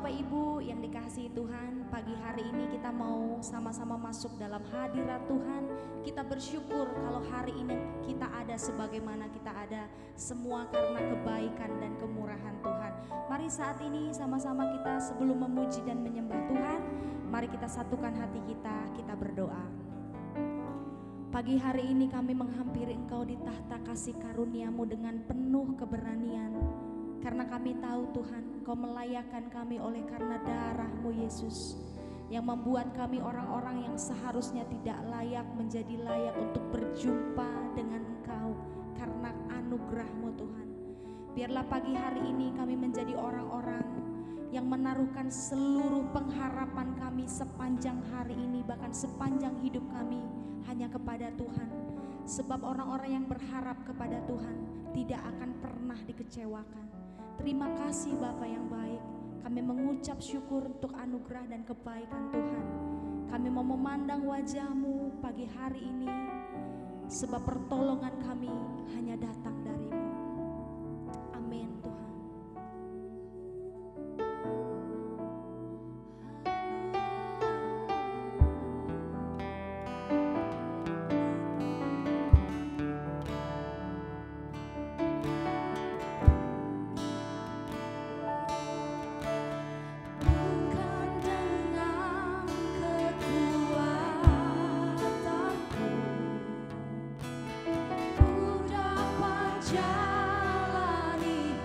Bapak Ibu yang dikasihi Tuhan, pagi hari ini kita mau sama-sama masuk dalam hadirat Tuhan. Kita bersyukur kalau hari ini kita ada sebagaimana kita ada, semua karena kebaikan dan kemurahan Tuhan. Mari saat ini sama-sama kita sebelum memuji dan menyembah Tuhan, mari kita satukan hati kita, kita berdoa. Pagi hari ini kami menghampiri Engkau di tahta kasih karunia-Mu dengan penuh keberanian. Karena kami tahu Tuhan, Engkau melayakkan kami oleh karena darah-Mu Yesus, yang membuat kami orang-orang yang seharusnya tidak layak menjadi layak untuk berjumpa dengan Engkau karena anugerah-Mu Tuhan. Biarlah pagi hari ini kami menjadi orang-orang yang menaruhkan seluruh pengharapan kami sepanjang hari ini, bahkan sepanjang hidup kami hanya kepada Tuhan. Sebab orang-orang yang berharap kepada Tuhan tidak akan pernah dikecewakan. Terima kasih Bapa yang baik. Kami mengucap syukur untuk anugerah dan kebaikan Tuhan. Kami mau memandang wajah-Mu pagi hari ini, sebab pertolongan kami hanya datang dari-Mu. Amin Tuhan. Jalani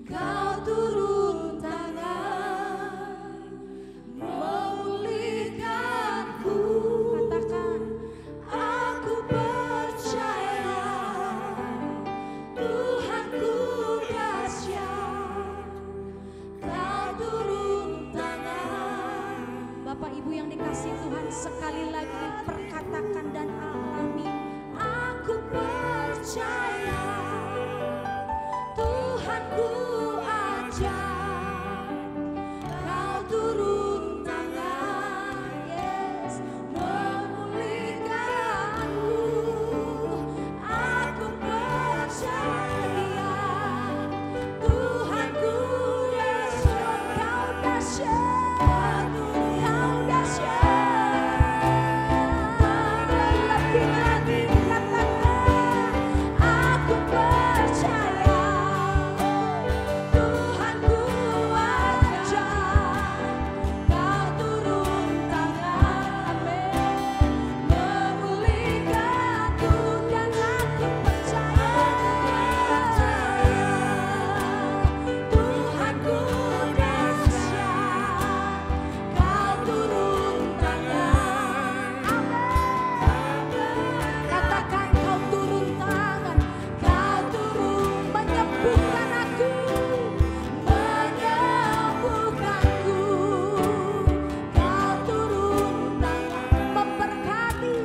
Kau turun tangan memulihkanku. Katakan, aku percaya Tuhanku dahsyat. Kau turun tangan. Bapak Ibu yang dikasihi Tuhan, sekali lagi perkatakan dan alami. Aku percaya Tuhanku ajaib. Kau turun tangan, yes, memulihkanku. Aku percaya Tuhanku dahsyat. Kau dahsyat, Kau dahsyat. Lebih lagi katakan, aku percaya Tuhanku ajaib. Kau turun tangan, memulihkanku, dan aku percaya Tuhanku dahsyat. Kau turun tangan, katakan kau turun tangan, kau turun menyembuhkan aku, menyembuhkanku. Kau turun tangan memberkati,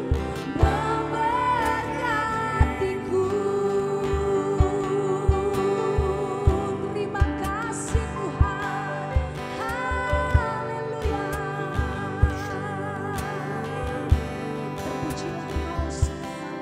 memberkatiku. Terima kasih Tuhan, haleluya. Terpujilah Engkau selamanya.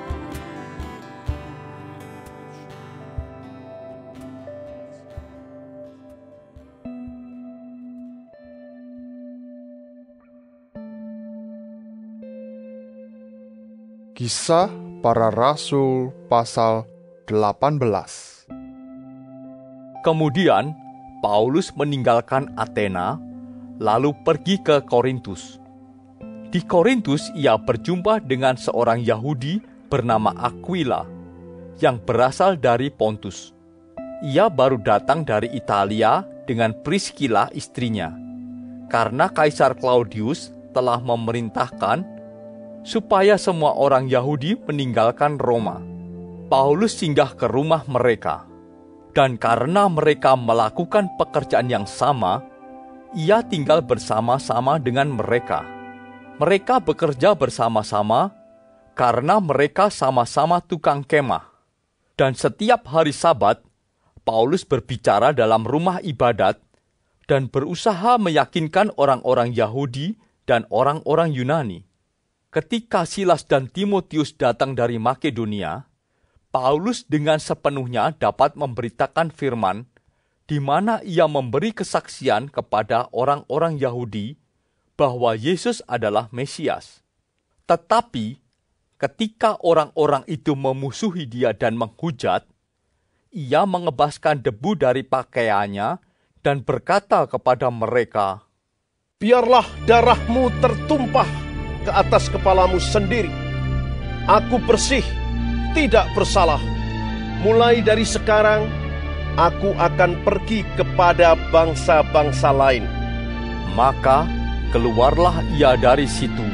Kisah Para Rasul pasal 18. Kemudian Paulus meninggalkan Athena, lalu pergi ke Korintus. Di Korintus ia berjumpa dengan seorang Yahudi bernama Aquila, yang berasal dari Pontus. Ia baru datang dari Italia dengan Priscilla istrinya, karena Kaisar Claudius telah memerintahkan supaya semua orang Yahudi meninggalkan Roma. Paulus singgah ke rumah mereka, dan karena mereka melakukan pekerjaan yang sama, ia tinggal bersama-sama dengan mereka. Mereka bekerja bersama-sama karena mereka sama-sama tukang kemah. Dan setiap hari Sabat, Paulus berbicara dalam rumah ibadat dan berusaha meyakinkan orang-orang Yahudi dan orang-orang Yunani. Ketika Silas dan Timotius datang dari Makedonia, Paulus dengan sepenuhnya dapat memberitakan firman, di mana ia memberi kesaksian kepada orang-orang Yahudi bahwa Yesus adalah Mesias. Tetapi ketika orang-orang itu memusuhi dia dan menghujat, ia mengebaskan debu dari pakaiannya dan berkata kepada mereka, "Biarlah darahmu tertumpah ke atas kepalamu sendiri. Aku bersih, tidak bersalah. Mulai dari sekarang, aku akan pergi kepada bangsa-bangsa lain." Maka keluarlah ia dari situ,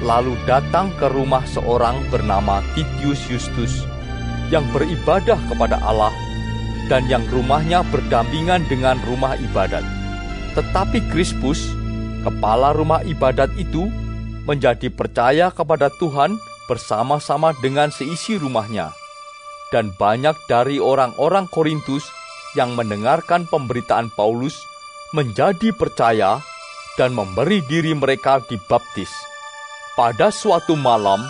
lalu datang ke rumah seorang bernama Titius Justus, yang beribadah kepada Allah, dan yang rumahnya berdampingan dengan rumah ibadat. Tetapi Krispus, kepala rumah ibadat itu, menjadi percaya kepada Tuhan bersama-sama dengan seisi rumahnya. Dan banyak dari orang-orang Korintus yang mendengarkan pemberitaan Paulus menjadi percaya dan memberi diri mereka dibaptis. Pada suatu malam,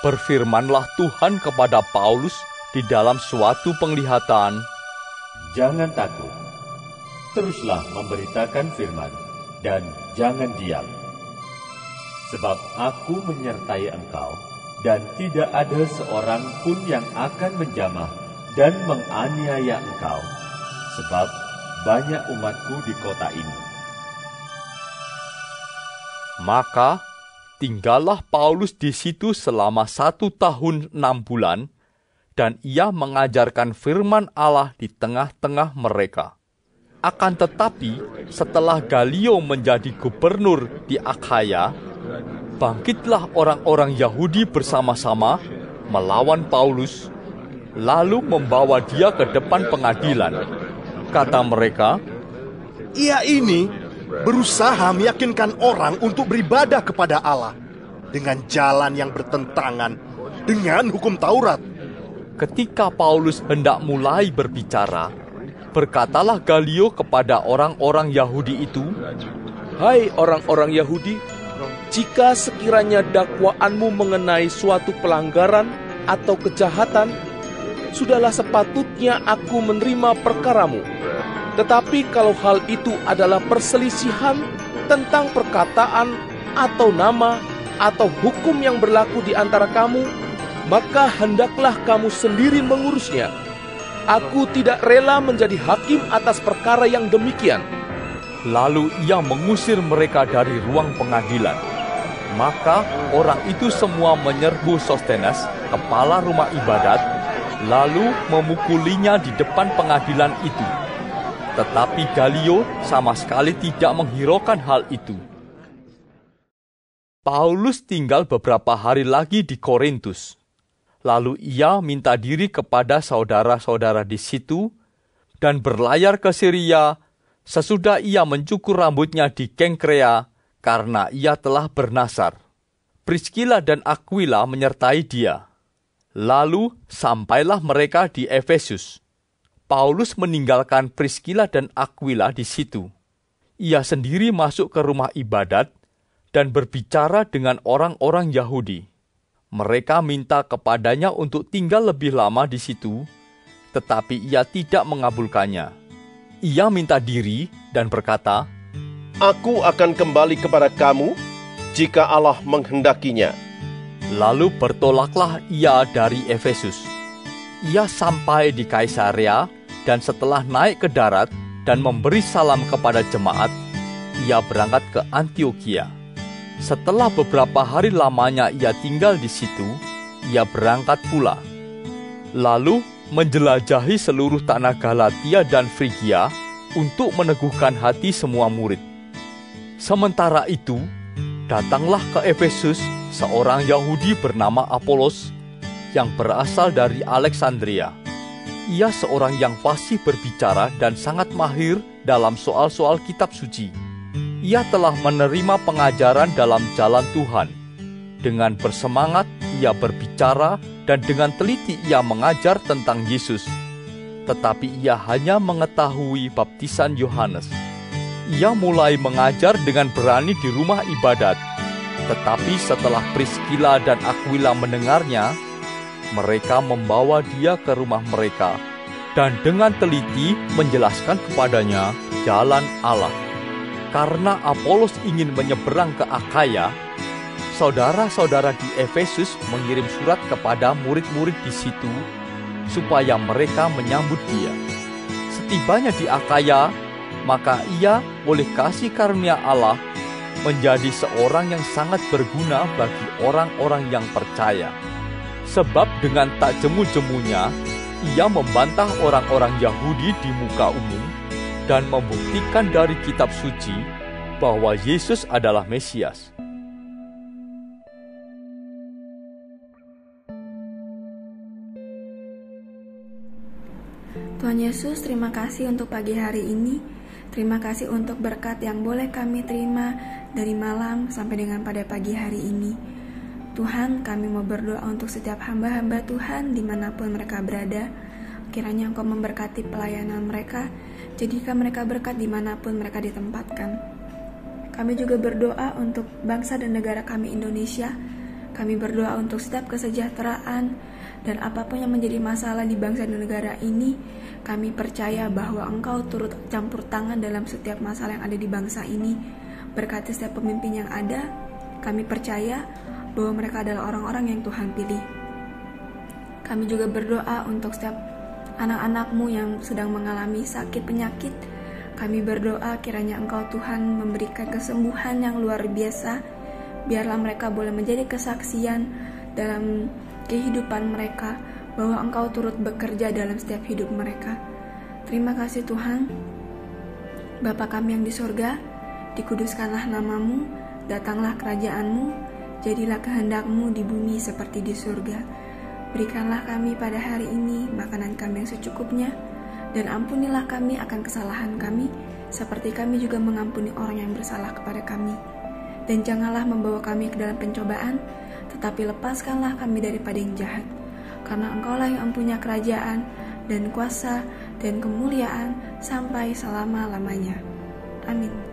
berfirmanlah Tuhan kepada Paulus di dalam suatu penglihatan, "Jangan takut, teruslah memberitakan firman, dan jangan diam. Sebab aku menyertai engkau, dan tidak ada seorang pun yang akan menjamah dan menganiaya engkau, sebab banyak umatku di kota ini." Maka tinggallah Paulus di situ selama 1 tahun 6 bulan, dan ia mengajarkan firman Allah di tengah-tengah mereka. Akan tetapi, setelah Galio menjadi gubernur di Akhaya, bangkitlah orang-orang Yahudi bersama-sama melawan Paulus, lalu membawa dia ke depan pengadilan. Kata mereka, "Ia ini berusaha meyakinkan orang untuk beribadah kepada Allah dengan jalan yang bertentangan dengan hukum Taurat." Ketika Paulus hendak mulai berbicara, berkatalah Galio kepada orang-orang Yahudi itu, "Hai orang-orang Yahudi, jika sekiranya dakwaanmu mengenai suatu pelanggaran atau kejahatan, sudahlah sepatutnya aku menerima perkaramu. Tetapi kalau hal itu adalah perselisihan tentang perkataan atau nama atau hukum yang berlaku di antara kamu, maka hendaklah kamu sendiri mengurusnya. Aku tidak rela menjadi hakim atas perkara yang demikian." Lalu ia mengusir mereka dari ruang pengadilan. Maka orang itu semua menyerbu Sostenes, kepala rumah ibadat, lalu memukulinya di depan pengadilan itu. Tetapi Galio sama sekali tidak menghiraukan hal itu. Paulus tinggal beberapa hari lagi di Korintus. Lalu ia minta diri kepada saudara-saudara di situ dan berlayar ke Syria sesudah ia mencukur rambutnya di Kengkrea karena ia telah bernasar. Priskila dan Aquila menyertai dia. Lalu sampailah mereka di Efesus. Paulus meninggalkan Priskila dan Aquila di situ. Ia sendiri masuk ke rumah ibadat dan berbicara dengan orang-orang Yahudi. Mereka minta kepadanya untuk tinggal lebih lama di situ, tetapi ia tidak mengabulkannya. Ia minta diri dan berkata, Aku akan kembali kepada kamu jika Allah menghendakinya. Lalu bertolaklah ia dari Efesus. Ia sampai di Kaisarea dan setelah naik ke darat dan memberi salam kepada jemaat, ia berangkat ke Antiokhia. Setelah beberapa hari lamanya ia tinggal di situ, ia berangkat pula. Lalu menjelajahi seluruh tanah Galatia dan Frigia untuk meneguhkan hati semua murid. Sementara itu, datanglah ke Efesus seorang Yahudi bernama Apolos yang berasal dari Alexandria. Ia seorang yang fasih berbicara dan sangat mahir dalam soal-soal kitab suci. Ia telah menerima pengajaran dalam jalan Tuhan. Dengan bersemangat ia berbicara dan dengan teliti ia mengajar tentang Yesus. Tetapi ia hanya mengetahui baptisan Yohanes. Ia mulai mengajar dengan berani di rumah ibadat. Tetapi setelah Priskila dan Aquila mendengarnya, mereka membawa dia ke rumah mereka dan dengan teliti menjelaskan kepadanya jalan Allah. Karena Apolos ingin menyeberang ke Akhaya, saudara-saudara di Efesus mengirim surat kepada murid-murid di situ supaya mereka menyambut dia. Setibanya di Akhaya, maka ia oleh kasih karunia Allah menjadi seorang yang sangat berguna bagi orang-orang yang percaya. Sebab dengan tak jemu-jemunya, ia membantah orang-orang Yahudi di muka umum dan membuktikan dari kitab suci bahwa Yesus adalah Mesias. Tuhan Yesus, terima kasih untuk pagi hari ini. Terima kasih untuk berkat yang boleh kami terima dari malam sampai dengan pada pagi hari ini. Tuhan, kami mau berdoa untuk setiap hamba-hamba Tuhan dimanapun mereka berada. Kiranya Engkau memberkati pelayanan mereka, jadikan mereka berkat dimanapun mereka ditempatkan. Kami juga berdoa untuk bangsa dan negara kami Indonesia. Kami berdoa untuk setiap kesejahteraan dan apapun yang menjadi masalah di bangsa dan negara ini. Kami percaya bahwa Engkau turut campur tangan dalam setiap masalah yang ada di bangsa ini. Berkati setiap pemimpin yang ada. Kami percaya bahwa mereka adalah orang-orang yang Tuhan pilih. Kami juga berdoa untuk setiap anak-anak-Mu yang sedang mengalami sakit penyakit. Kami berdoa kiranya Engkau Tuhan memberikan kesembuhan yang luar biasa. Biarlah mereka boleh menjadi kesaksian dalam kehidupan mereka bahwa Engkau turut bekerja dalam setiap hidup mereka. Terima kasih Tuhan. Bapa kami yang di surga, dikuduskanlah nama-Mu, datanglah kerajaan-Mu, jadilah kehendak-Mu di bumi seperti di surga. Berikanlah kami pada hari ini makanan kami yang secukupnya, dan ampunilah kami akan kesalahan kami, seperti kami juga mengampuni orang yang bersalah kepada kami. Dan janganlah membawa kami ke dalam pencobaan, tetapi lepaskanlah kami daripada yang jahat. Karena Engkaulah yang mempunyai kerajaan, dan kuasa, dan kemuliaan, sampai selama-lamanya. Amin.